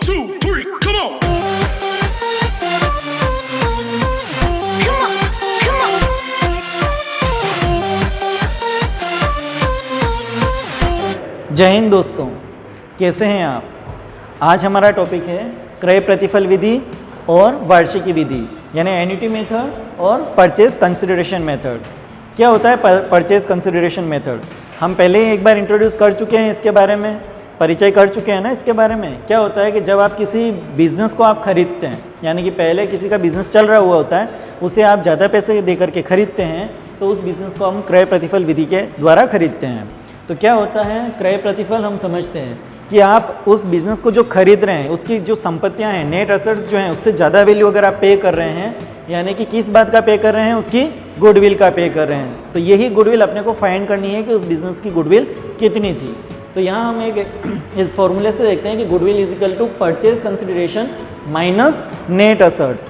2, 3, come on. जय हिंद दोस्तों, कैसे हैं आप। आज हमारा टॉपिक है क्रय प्रतिफल विधि और वार्षिकी विधि, यानी एन्युटी मेथड और परचेज कंसिडरेशन मेथड। क्या होता है परचेज कंसिडरेशन मेथड? हम पहले ही एक बार इंट्रोड्यूस कर चुके हैं, इसके बारे में परिचय कर चुके हैं ना। इसके बारे में क्या होता है कि जब आप किसी बिज़नेस को आप खरीदते हैं, यानी कि पहले किसी का बिज़नेस चल रहा हुआ होता है, उसे आप ज़्यादा पैसे दे करके खरीदते हैं, तो उस बिज़नेस को हम क्रय प्रतिफल विधि के द्वारा खरीदते हैं। तो क्या होता है क्रय प्रतिफल? हम समझते हैं कि आप उस बिज़नेस को जो खरीद रहे हैं, उसकी जो संपत्तियां हैं, नेट एसेट्स जो हैं, उससे ज़्यादा वैल्यू अगर आप पे कर रहे हैं, यानी कि किस बात का पे कर रहे हैं, उसकी गुडविल का पे कर रहे हैं। तो यही गुडविल अपने को फाइंड करनी है कि उस बिज़नेस की गुडविल कितनी थी। तो यहाँ हम एक इस फॉर्मूले से देखते हैं कि goodwill is equal to purchase consideration minus net assets,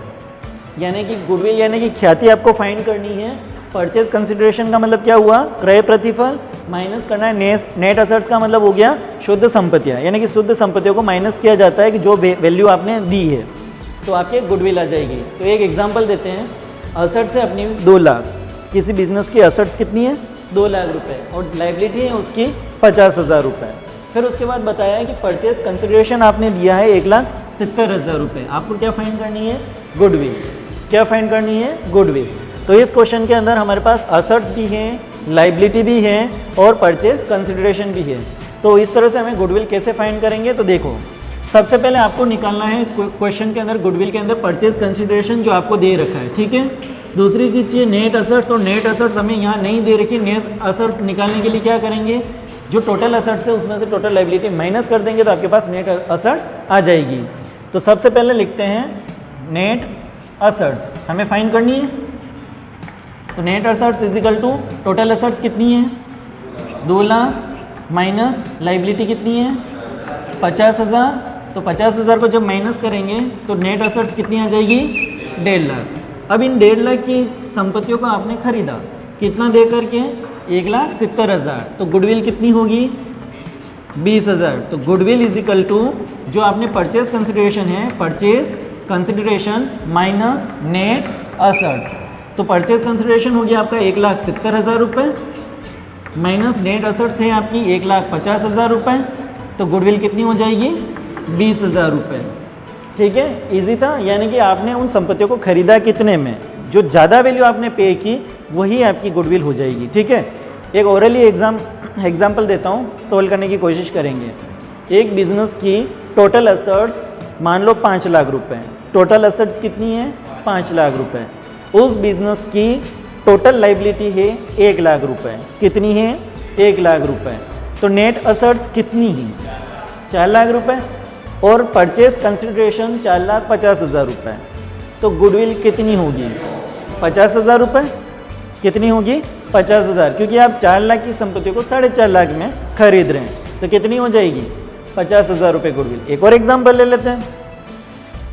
यानी कि गुडविल यानी कि ख्याति आपको फाइंड करनी है। परचेज कंसिडरेशन का मतलब क्या हुआ? क्रय प्रतिफल, माइनस करना है नेट एसेट्स का मतलब हो गया शुद्ध संपत्तियाँ, यानी कि शुद्ध संपत्तियों को माइनस किया जाता है कि जो वैल्यू आपने दी है, तो आपके गुडविल आ जाएगी। तो एक एग्जांपल देते हैं। एसेट्स है अपनी 2 लाख, किसी बिजनेस की एसेट्स कितनी है? 2 लाख रुपए, और लायबिलिटी है उसकी 50,000 रुपये। फिर उसके बाद बताया है कि परचेज कंसिडरेशन आपने दिया है 1,70,000 रुपये। आपको क्या फाइंड करनी है? गुडविल। क्या फाइंड करनी है? गुडविल। तो इस क्वेश्चन के अंदर हमारे पास एसेट्स भी हैं, लायबिलिटी भी है और परचेज कंसिडरेशन भी है। तो इस तरह से हमें गुडविल कैसे फाइंड करेंगे? तो देखो, सबसे पहले आपको निकालना है क्वेश्चन के अंदर, गुडविल के अंदर परचेज कंसिडरेशन जो आपको दे रखा है, ठीक है। दूसरी चीज़ चाहिए नेट एसेट्स, और नेट एसेट्स हमें यहाँ नहीं दे रखी। नेट एसेट्स निकालने के लिए क्या करेंगे? जो टोटल एसेट्स है उसमें से टोटल लायबिलिटी माइनस कर देंगे, तो आपके पास नेट एसेट्स आ जाएगी। तो सबसे पहले लिखते हैं नेट एसेट्स हमें फाइंड करनी है। तो net assets is equal to total assets कितनी है? 2 लाख माइनस लायबिलिटी कितनी है? 50,000। तो 50,000 को जब माइनस करेंगे तो नेट एसेट्स कितनी आ जाएगी? 1.5 लाख। अब इन 1.5 लाख की संपत्तियों को आपने खरीदा, कितना दे करके? 1,70,000। तो गुडविल कितनी होगी? 20,000। तो गुडविल इज इक्वल टू जो आपने परचेज कंसिडरेशन है, purchase consideration minus net assets. तो परचेज कंसिडरेशन हो गया आपका 1,70,000 रुपये, माइनस नेट एसेट्स है आपकी 1,50,000 रुपये। तो गुडविल कितनी हो जाएगी? 20,000 रुपये। ठीक है, इजी था। यानी कि आपने उन संपत्तियों को खरीदा कितने में, जो ज़्यादा वैल्यू आपने पे की वही आपकी गुडविल हो जाएगी। ठीक है, एक ओरली एग्जाम्पल देता हूँ, सोल्व करने की कोशिश करेंगे। एक बिजनेस की टोटल एसेट्स मान लो 5 लाख रुपए। टोटल एसेट्स कितनी है? 5 लाख रुपए। उस बिजनेस की टोटल लायबिलिटी है 1 लाख रुपए। कितनी है? 1 लाख रुपए। तो नेट एसेट्स कितनी है? 4 लाख रुपए, और परचेज कंसिडरेशन 4,50,000 रुपये। तो गुडविल कितनी होगी? 50,000 रुपये। कितनी होगी? 50,000, क्योंकि आप 4 लाख की संपत्ति को 4.5 लाख में खरीद रहे हैं। तो कितनी हो जाएगी? 50,000 रुपये गुडविल। एक और एग्जाम्पल ले लेते हैं।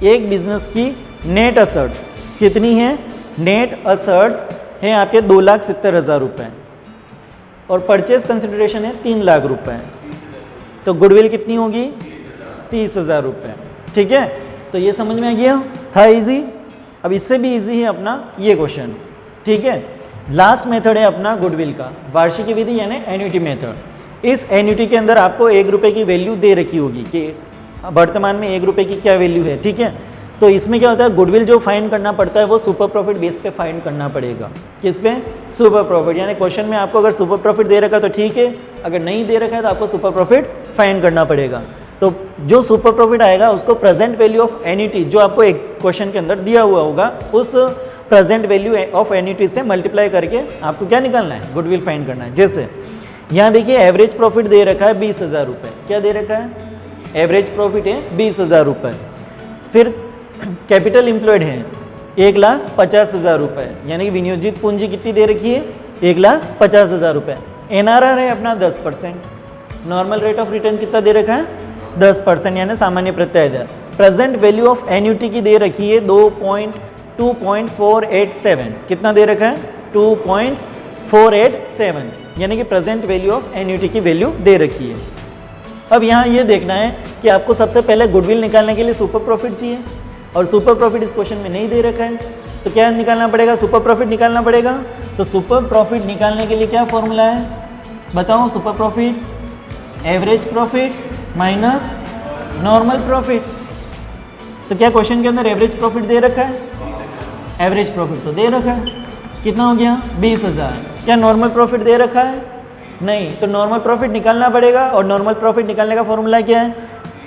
एक बिजनेस की नेट एसेट्स कितनी है? नेट एसेट्स है आपके 2,70,000 रुपये, और परचेज कंसिडरेशन है 3 लाख रुपये। तो गुडविल कितनी होगी? 30,000 रुपये। ठीक है, तो ये समझ में आ गया? था इजी। अब इससे भी इजी है अपना ये क्वेश्चन। ठीक है, लास्ट मेथड है अपना गुडविल का, वार्षिकी विधि यानी एन्युटी मेथड। इस एन्युटी के अंदर आपको 1 रुपये की वैल्यू दे रखी होगी कि वर्तमान में 1 रुपये की क्या वैल्यू है। ठीक है, तो इसमें क्या होता है, गुडविल जो फाइंड करना पड़ता है वो सुपर प्रॉफिट बेस पे फाइंड करना पड़ेगा। किस पे? Super profit. यानी क्वेश्चन में आपको अगर सुपर प्रॉफिट दे रखा है तो ठीक है, अगर नहीं दे रखा है तो आपको सुपर प्रॉफिट फाइंड करना पड़ेगा। तो जो सुपर प्रॉफिट आएगा उसको प्रेजेंट वैल्यू ऑफ एन्युटी, जो आपको एक क्वेश्चन के अंदर दिया हुआ होगा, उस प्रेजेंट वैल्यू ऑफ एन्युटी से मल्टीप्लाई करके आपको क्या निकालना है? गुडविल फाइंड करना है। जैसे यहाँ देखिए एवरेज प्रॉफिट दे रखा है 20,000 रुपये। क्या दे रखा है? एवरेज प्रॉफिट है 20,000 रुपये। फिर कैपिटल एम्प्लॉयड है 1,50,000 रुपये, यानी कि विनियोजित पूंजी कितनी दे रखी है? 1,50,000 रुपये। NRR है अपना 10%। नॉर्मल रेट ऑफ रिटर्न कितना दे रखा है? 10%, यानी सामान्य प्रत्याय दर। प्रेजेंट वैल्यू ऑफ एन्युटी की दे रखी है 2.487। कितना दे रखा है? 2.487, यानी कि प्रेजेंट वैल्यू ऑफ एन्युटी की वैल्यू दे रखी है। अब यहाँ ये देखना है कि आपको सबसे पहले गुडविल निकालने के लिए सुपर प्रॉफिट चाहिए, और सुपर प्रॉफिट इस क्वेश्चन में नहीं दे रखा है, तो क्या निकालना पड़ेगा? सुपर प्रॉफिट निकालना पड़ेगा। तो सुपर प्रॉफिट निकालने के लिए क्या फॉर्मूला है बताओ? Super profit average profit minus normal profit. तो क्या क्वेश्चन के अंदर एवरेज प्रॉफिट दे रखा है? एवरेज प्रॉफिट तो दे रखा है, कितना हो गया? 20,000। क्या नॉर्मल प्रॉफिट दे रखा है? नहीं। तो नॉर्मल प्रॉफिट निकालना पड़ेगा, और नॉर्मल प्रॉफिट निकालने का फॉर्मूला क्या है?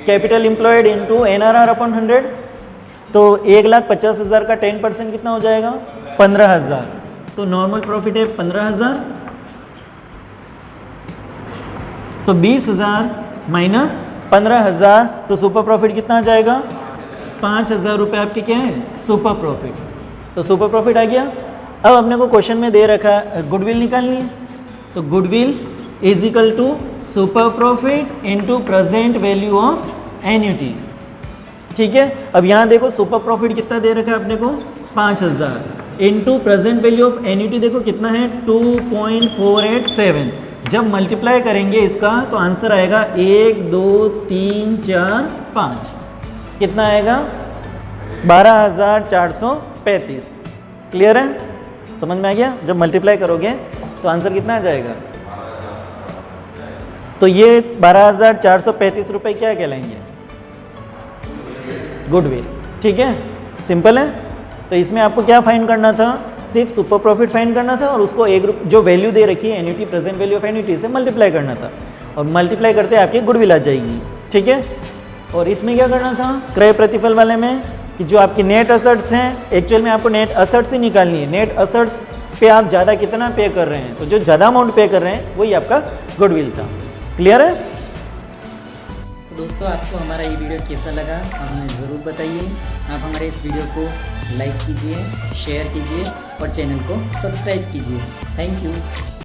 Capital employed into NRR upon 100। तो 1,50,000 का 10% कितना हो जाएगा? 15,000। तो नॉर्मल प्रॉफिट है 15,000, तो 20,000 माइनस 15,000, तो सुपर प्रॉफिट कितना आ जाएगा? 5,000 रुपये आपके क्या है? Super profit. तो सुपर प्रॉफिट आ गया। अब अपने को क्वेश्चन में दे रखा है गुडविल निकालनी है, तो goodwill is equal to super profit into present value of annuity. ठीक है। अब यहाँ देखो सुपर प्रॉफिट कितना दे रखा है अपने को? 5,000 into present value of annuity देखो कितना है? 2.487। जब मल्टीप्लाई करेंगे इसका तो आंसर आएगा 1 2 3 4 5। कितना आएगा? 12,435। क्लियर है? समझ में आ गया? जब मल्टीप्लाई करोगे तो आंसर कितना आ जाएगा? तो ये 12,435 रुपये क्या कहलाएंगे? गुडविल। ठीक है, सिंपल है। तो इसमें आपको क्या फाइंड करना था? सिर्फ सुपर प्रॉफिट फाइंड करना था, और उसको एक जो वैल्यू दे रखी है annuity, present value of annuity से मल्टीप्लाई करना था, और मल्टीप्लाई करते आपकी गुडविल आ जाएगी। ठीक है। और इसमें क्या करना था क्रय प्रतिफल वाले में, कि जो आपकी नेट असेट्स हैं, एक्चुअल में आपको नेट असेट्स ही निकालनी है। नेट असेट्स पे आप ज़्यादा कितना पे कर रहे हैं, तो जो ज़्यादा अमाउंट पे कर रहे हैं वही आपका गुडविल था। क्लियर है? तो दोस्तों, आपको हमारा ये वीडियो कैसा लगा आप हमें ज़रूर बताइए। आप हमारे इस वीडियो को लाइक कीजिए, शेयर कीजिए और चैनल को सब्सक्राइब कीजिए। Thank you.